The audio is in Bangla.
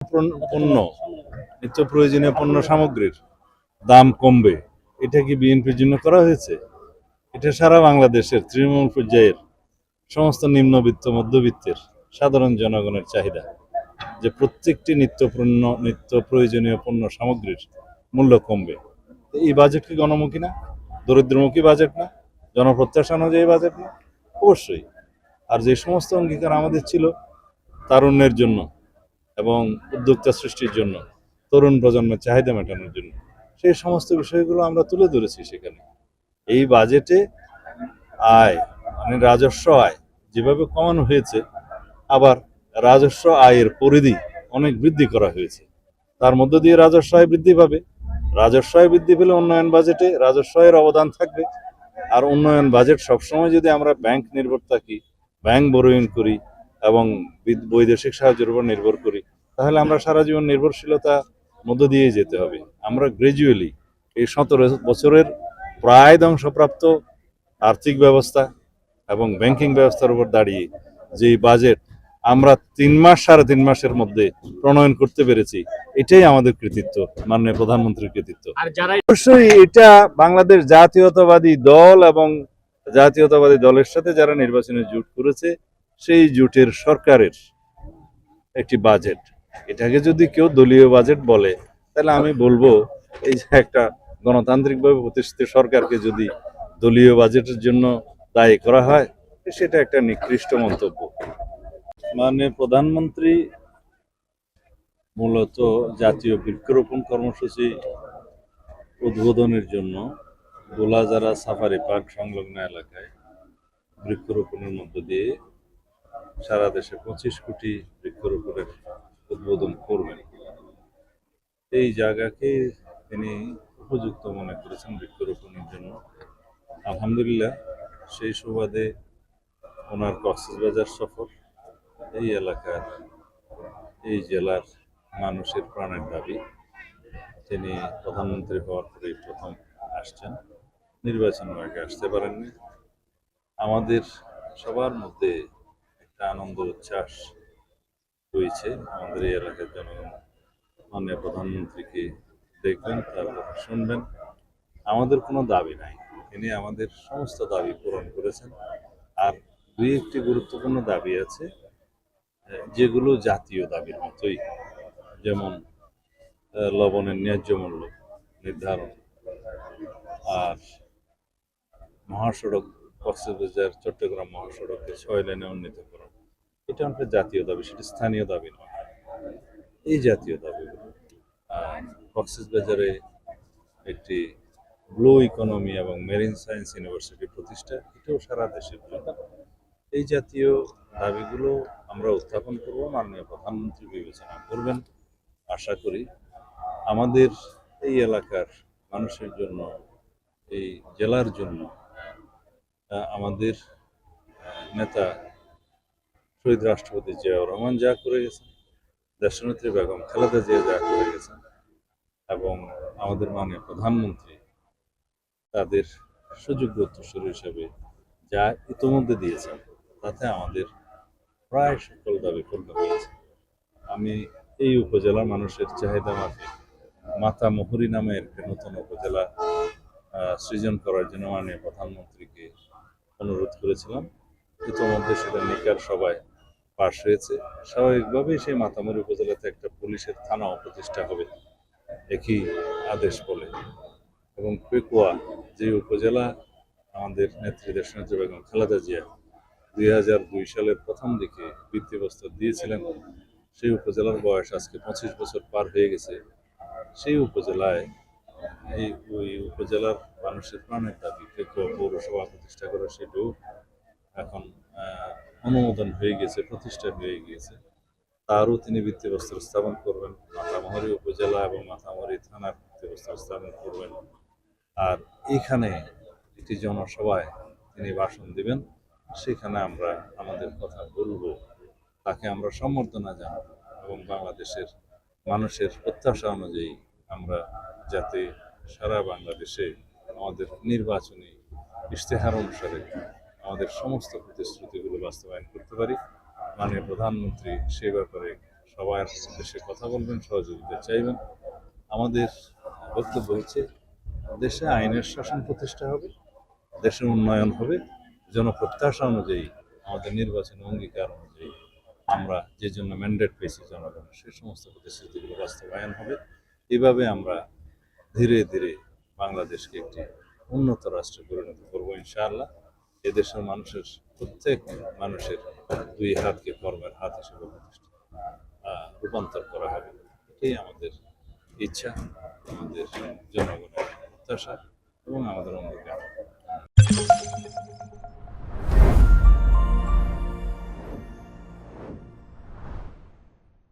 পণ্য নিত্য প্রয়োজনীয় পণ্য সামগ্রীর দাম কমবে, এটা কি বিএনপির জন্য করা হয়েছে? এটা সারা বাংলাদেশের তৃণমূল পর্যায়ের সমস্ত নিম্নবিত্ত মধ্যবিত্তের সাধারণ জনগণের চাহিদা যে প্রত্যেকটি নিত্য প্রয়োজনীয় পণ্য সামগ্রীর মূল্য কমবে। এই বাজেট কি গণমুখী না? দরিদ্রমুখী বাজেট না? জনপ্রত্যাশা অনুযায়ী বাজেট না? অবশ্যই। আর যে সমস্ত অঙ্গীকার আমাদের ছিল তারুণ্যের জন্য এবং উদ্যোক্তা সৃষ্টির জন্য, তরুণ প্রজন্মের চাহিদা মেটানোর জন্য, সেই সমস্ত বিষয়গুলো আমরা তুলে ধরেছি সেখানে। এই বাজেটে আয় মানে রাজস্ব আয় যেভাবে কমানো হয়েছে, আবার রাজস্ব আয়ের পরিধি অনেক বৃদ্ধি করা হয়েছে। তার মধ্য দিয়ে রাজস্ব আয় বৃদ্ধি পাবে। রাজস্ব আয় বৃদ্ধি পেলে উন্নয়ন বাজেটে রাজস্ব আয়ের অবদান থাকবে। আর উন্নয়ন বাজেট সবসময় যদি আমরা ব্যাংক নির্ভর থাকি, ব্যাংক বোরোইং করি এবং বৈদেশিক সাহায্যের উপর নির্ভর করি, তাহলে আমরা সারা জীবন নির্ভরশীলতা মধ্য দিয়ে যেতে হবে। আমরা গ্রাজুয়ালি এই 17 বছরের প্রায় ধ্বংসপ্রাপ্ত আর্থিক ব্যবস্থা এবং ব্যাংকিং ব্যবস্থার উপর দাঁড়িয়ে যে বাজেট আমরা 3 মাসের মধ্যে প্রণয়ন করতে পেরেছি, এটাই আমাদের কৃতিত্ব, মাননীয় প্রধানমন্ত্রীর কৃতিত্ব। আর যারা অবশ্যই এটা বাংলাদেশ জাতীয়তাবাদী দল এবং জাতীয়তাবাদী দলের সাথে যারা নির্বাচনে জোট করেছে সেই জোটের সরকারের একটি বাজেট। এটাকে যদি কেউ দলীয় বাজেট বলে, তাহলে আমি বলবো এই যে একটা গণতান্ত্রিকভাবে প্রতিষ্ঠিত সরকারকে যদি দলীয় বাজেটের জন্য দায়ী করা হয়, সেটা একটা নিকৃষ্ট মন্তব্য। মানে প্রধানমন্ত্রী মূলত জাতীয় বৃক্ষরোপণ কর্মসূচি উদ্বোধনের জন্য গোলাজারা সাফারি পার্ক সংলগ্ন এলাকায় বৃক্ষরোপণের মধ্য দিয়ে সারা দেশে 25 কোটি বৃক্ষরোপণের উদ্বোধন করবেন। এই জায়গাকে তিনি উপযুক্ত মনে করেছেন বৃক্ষরোপণের জন্য। আলহামদুলিল্লাহ, সেই সুবাদে ওনার কক্সবাজার সফর এই এলাকার এই জেলার মানুষের প্রাণের দাবি। তিনি প্রধানমন্ত্রী হওয়ার পরেই প্রথম আসছেন, নির্বাচনের আগে আসতে পারেননি। আমাদের সবার মধ্যে একটা আনন্দ উচ্ছ্বাস রয়েছে। আমাদের এই এলাকার জনগণ মাননীয় প্রধানমন্ত্রীকে দেখবেন, তার কথা শুনবেন। আমাদের কোনো দাবি নাই, তিনি আমাদের সমস্ত দাবি পূরণ করেছেন। আর দুই একটি গুরুত্বপূর্ণ দাবি আছে যেগুলো জাতীয় দাবির মতোই, যেমন লবণের ন্যায্য মূল্য নির্ধারণ, আর মহাসড়ক কক্সবাজার চট্টগ্রাম মহাসড়ককে 6 লেনে উন্নীত করা। এটা আমাদের জাতীয় দাবি, সেটা স্থানীয় দাবি নয়। এই জাতীয় দাবিগুলো কক্সবাজারে একটি ব্লু ইকোনমি এবং মেরিন সায়েন্স ইউনিভার্সিটি প্রতিষ্ঠা, এটাও সারা দেশের জন্য। এই জাতীয় দাবিগুলো আমরা উত্থাপন করব, মাননীয় প্রধানমন্ত্রী বিবেচনা করবেন আশা করি। আমাদের এই এলাকার মানুষের জন্য, এই জেলার জন্য আমাদের নেতা শহীদ রাষ্ট্রপতি জিয়াউর রহমান যা করে গেছেন, দেশনেত্রী বেগম খালেদা জিয়া যা করে গেছেন, এবং আমাদের মাননীয় প্রধানমন্ত্রী তাদের সুযোগ্য উত্তরসূরি হিসেবে যা ইতোমধ্যে দিয়েছেন, তাতে আমাদের প্রায় সকল দাবি পূর্ণ হয়েছে। আমি এই উপজেলার মানুষের চাহিদা মাফিক মাতামুহুরী নামে একটি নতুন উপজেলা সৃজন করার জন্য মাননীয় প্রধানমন্ত্রীকে অনুরোধ করেছিলাম। ইতোমধ্যে সেটা নিকার সভায় পাশ হয়েছে। স্বাভাবিকভাবেই সেই মাতামুহুরী উপজেলাতে একটা পুলিশের থানাও প্রতিষ্ঠা হবে একই আদেশ বলে। এবং পেকুয়া যে উপজেলা আমাদের নেত্রী দেশনেত্রী বেগম খালেদা জিয়া 2002 সালের প্রথম দিকে ভিত্তিপ্রস্তর দিয়েছিলেন, সেই উপজেলার বয়স আজকে 25 বছর পার হয়ে গেছে। সেই উপজেলায় ওই উপজেলার মানুষের প্রাণের দাবি পেকুয়া পৌরসভা প্রতিষ্ঠা করা, সেটাও এখন অনুমোদন হয়ে গেছে, প্রতিষ্ঠা হয়ে গিয়েছে। তারও তিনি ভিত্তিপ্রস্তর স্থাপন করবেন। মাতামুহুরী উপজেলা এবং মাতামুহুরী থানার ভিত্তিপ্রস্তর স্থাপন করবেন। আর এখানে একটি জনসভায় তিনি ভাষণ দিবেন, সেখানে আমরা আমাদের কথা বলবো, তাকে আমরা সম্বর্ধনা জানাবো এবং বাংলাদেশের মানুষের প্রত্যাশা অনুযায়ী আমরা যাতে সারা বাংলাদেশে আমাদের নির্বাচনী ইশতেহার অনুসারে আমাদের সমস্ত প্রতিশ্রুতিগুলো বাস্তবায়ন করতে পারি, মাননীয় প্রধানমন্ত্রী সে ব্যাপারে সবার দেশে কথা বলবেন, সহযোগিতা চাইবেন। আমাদের বক্তব্য হচ্ছে দেশে আইনের শাসন প্রতিষ্ঠা হবে, দেশের উন্নয়ন হবে, জনপ্রত্যাশা অনুযায়ী আমাদের নির্বাচনী অঙ্গীকার অনুযায়ী আমরা যে জন্য ম্যান্ডেট পেয়েছি জনগণের, সে সমস্ত প্রতিশ্রুতিগুলো বাস্তবায়ন হবে। এভাবে আমরা ধীরে ধীরে বাংলাদেশকে একটি উন্নত রাষ্ট্রে পরিণত করবো ইনশাআল্লাহ। এদেশের মানুষের প্রত্যেক মানুষের দুই হাতকে কর্মের হাত হিসেবে রূপান্তর করা হবে। এটাই আমাদের ইচ্ছা, আমাদের জনগণের প্রত্যাশা এবং আমাদের অঙ্গীকার।